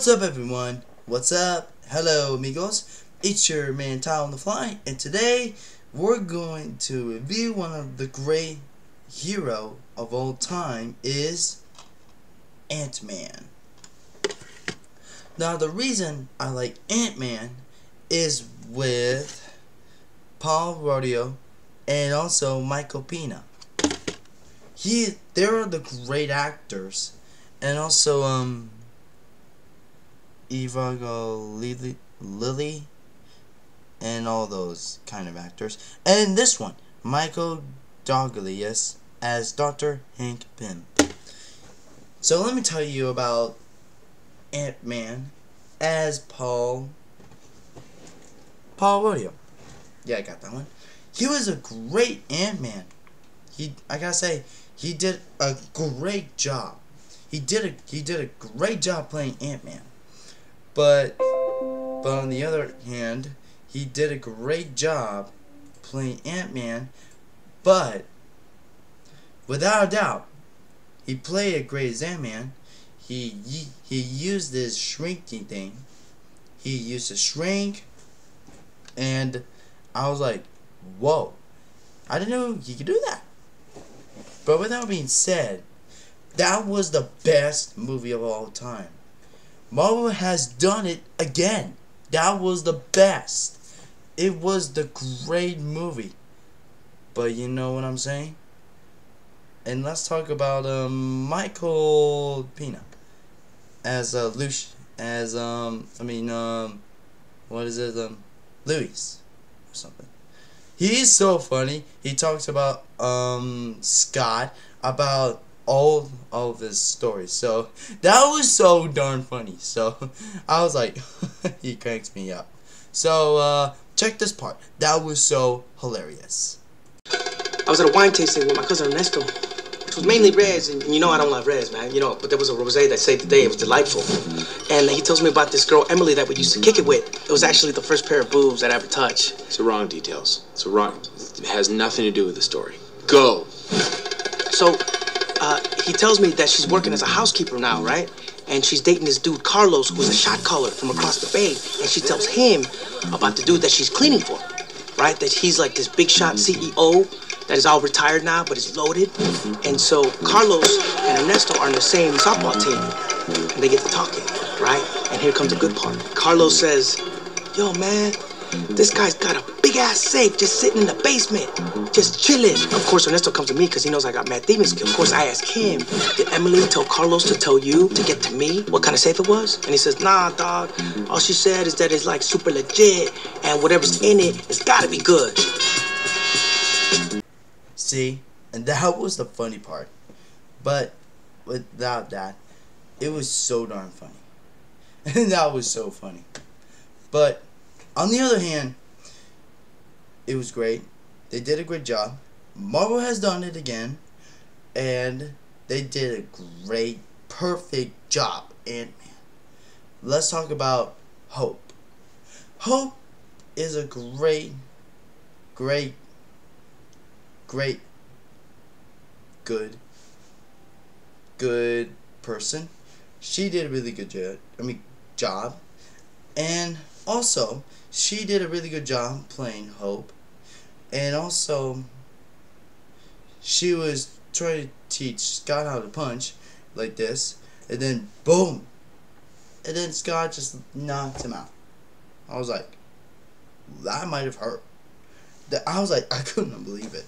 What's up, everyone? What's up? Hello, amigos. It's your man Tyler on the Fly, and today we're going to review one of the great hero of all time is Ant-Man. Now, the reason I like Ant-Man is with Rudo and also Michael Pena. They're the great actors, and also Evangeline, Lilly, and all those kind of actors. And this one, Michael Douglas as Dr. Hank Pym. So let me tell you about Ant-Man as Paul Rudo. Yeah, I got that one. He was a great Ant-Man. I gotta say, he did a great job. He did a great job playing Ant-Man. But on the other hand, he did a great job playing Ant-Man, but without a doubt, he played a great as Ant-Man. He used this shrinking thing. He used to shrink, and I was like, whoa, I didn't know he could do that. But with that being said, that was the best movie of all time. Marvel has done it again. That was the best. It was the great movie. But you know what I'm saying? And let's talk about Michael Pena as Lucius, as what is it, Louis or something. He's so funny. He talks about Scott, about all of his stories. So that was so darn funny. So I was like, he cranks me up. So check this part. That was so hilarious. I was at a wine tasting with my cousin Ernesto, which was mainly reds, and you know I don't love reds, man. You know, but there was a rosé that saved the day. It was delightful. And he tells me about this girl Emily that we used to kick it with. It was actually the first pair of boobs that I ever touched. It's the wrong details. It's the wrong. It has nothing to do with the story. Go. So he tells me that she's working as a housekeeper now, right? And she's dating this dude Carlos, who's a shot caller from across the bay. And she tells him about the dude that she's cleaning for, right? That he's like this big shot CEO that is all retired now, but is loaded. And so Carlos and Ernesto are on the same softball team, and they get to talking, right? And here comes the good part. Carlos says, yo, man, this guy's got a big-ass safe just sitting in the basement, just chilling. Of course, Ernesto comes to me because he knows I got mad thieving skills. Of course, I ask him, did Emily tell Carlos to tell you to get to me what kind of safe it was? And he says, nah, dog. All she said is that it's like super legit, and whatever's in it, it's gotta be good. See? And that was the funny part. But without that, it was so darn funny. And that was so funny. But on the other hand, it was great. They did a great job. Marvel has done it again. And they did a great, perfect job. Ant-Man. Let's talk about Hope. Hope is a great good person. She did a really good job. And also, she did a really good job playing Hope. And also, she was trying to teach Scott how to punch like this. And then, boom. And then Scott just knocked him out. I was like, that might have hurt. I was like, I couldn't believe it.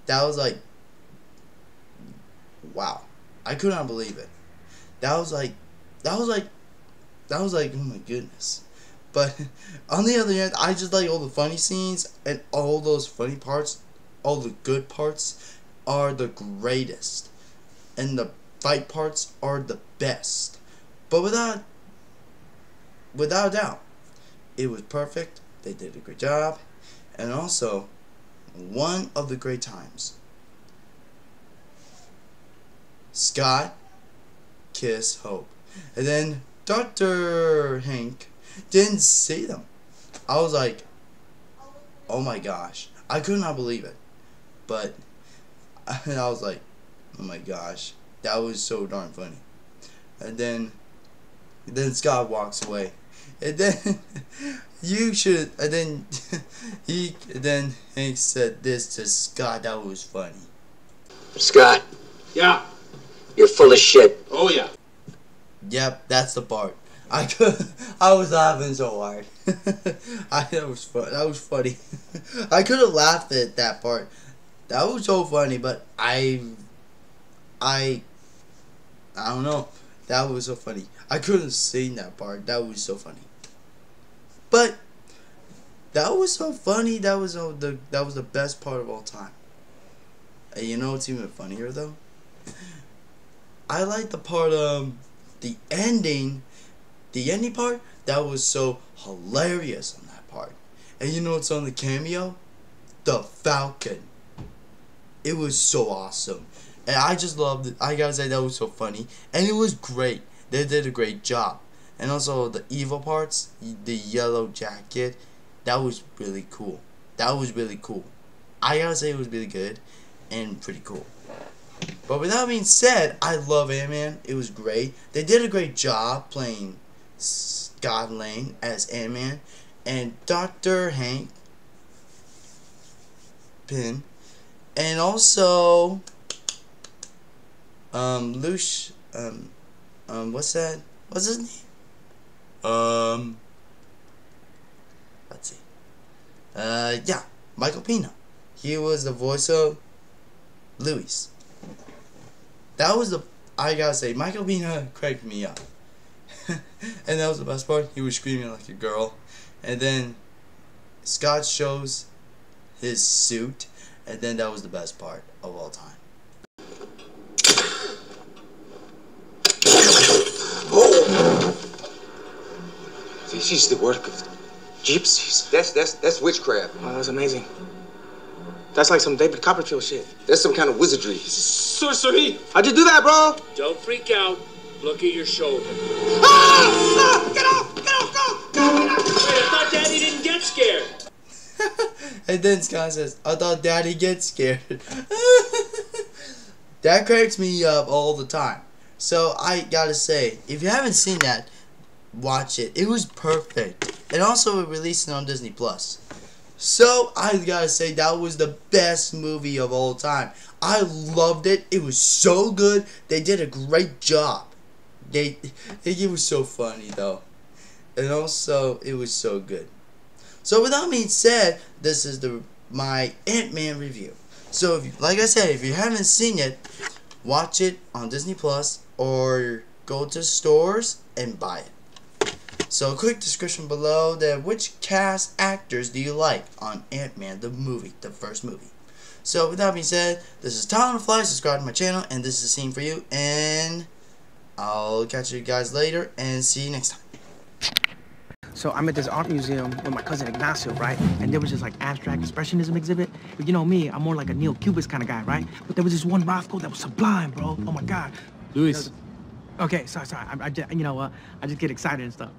That was like, wow. I could not believe it. That was like, oh my goodness. But on the other hand, I just like all the funny scenes, and all those funny parts, all the good parts are the greatest. And the fight parts are the best. But without a doubt, it was perfect. They did a great job. And also, one of the great times, Scott kissed Hope. And then Dr. Hank didn't see them. I was like, oh my gosh. I could not believe it. But I was like, oh my gosh. That was so darn funny. And then Then Scott walks away. And then and then Hank said this to Scott. That was funny. Scott. Yeah. You're full of shit. Oh, yeah. Yep, that's the part. I was laughing so hard. That was funny. I could have laughed at that part. That was so funny, but I don't know. That was so funny. I couldn't sing that part. That was so funny. But that was so funny. That was the best part of all time. And you know what's even funnier though? I like the part the ending part. That was so hilarious on that part. And you know what's on the cameo? The Falcon. It was so awesome. And I just loved it. I gotta say, that was so funny. And it was great. They did a great job. And also the evil parts, the yellow jacket, that was really cool. That was really cool. I gotta say, it was really good and pretty cool. But with that being said, I love Ant-Man. It was great. They did a great job playing Scott Lang as Ant-Man. And Dr. Hank Pym. And also Lush, what's that? What's his name? Let's see. Yeah, Michael Pena. He was the voice of Louis. That was I gotta say, Michael Pena cracked me up. And that was the best part. He was screaming like a girl. And then Scott shows his suit. And then that was the best part of all time. Oh! This is the work of gypsies. That's witchcraft. Oh, that's amazing. That's like some David Copperfield shit. That's some kind of wizardry. Sorcery. How'd you do that, bro? Don't freak out. Look at your shoulder. Ah! Get off! Get off! Go! Wait, I thought Daddy didn't get scared. And then Scott says, I thought Daddy gets scared. That cracks me up all the time. So I gotta say, if you haven't seen that, watch it. It was perfect. And also it released it on Disney Plus. So I gotta say, that was the best movie of all time. I loved it. It was so good. They did a great job. It was so funny though. And also it was so good. So with that being said, this is my Ant-Man review. So like I said, if you haven't seen it, watch it on Disney Plus or go to stores and buy it. So a quick description below which cast actors do you like on Ant-Man the movie, the first movie. So with that being said, this is Tyler on the Fly. Subscribe to my channel, and this is a scene for you. And I'll catch you guys later and see you next time. So I'm at this art museum with my cousin Ignacio, right? And there was this like abstract expressionism exhibit. But you know me, I'm more like a neo-cubist kind of guy, right? But there was this one Rothko that was sublime, bro. Oh my God. Luis. Okay, sorry. I just get excited and stuff.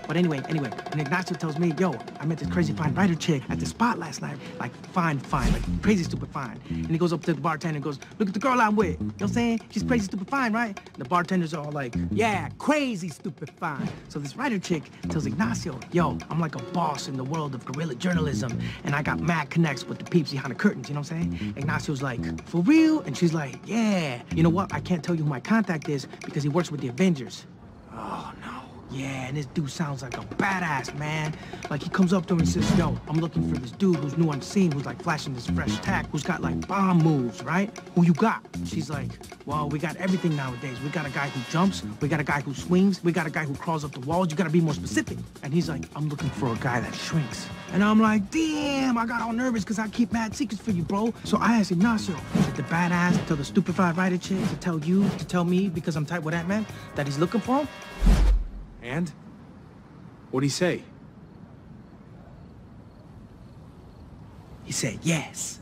But anyway, and Ignacio tells me, yo, I met this crazy fine writer chick at the spot last night. Like, fine, like crazy stupid fine. And he goes up to the bartender and goes, look at the girl I'm with. You know what I'm saying? She's crazy stupid fine, right? And the bartenders are all like, yeah, crazy stupid fine. So this writer chick tells Ignacio, yo, I'm like a boss in the world of guerrilla journalism, and I got mad connects with the peeps behind the curtains, you know what I'm saying? Ignacio's like, for real? And she's like, yeah. You know what? I can't tell you who my contact is because he works with the Avengers. Oh, no. Yeah, and this dude sounds like a badass, man. Like, he comes up to him and says, yo, I'm looking for this dude who's new on the scene, who's like flashing this fresh tack, who's got like bomb moves, right? Who you got? She's like, well, we got everything nowadays. We got a guy who jumps, we got a guy who swings, we got a guy who crawls up the walls. You gotta be more specific. And he's like, I'm looking for a guy that shrinks. And I'm like, damn, I got all nervous because I keep mad secrets for you, bro. So I asked Ignacio, did the badass tell the stupefied writer chick to tell you, to tell me, because I'm tight with that man, that he's looking for him? And? What'd he say? He said yes.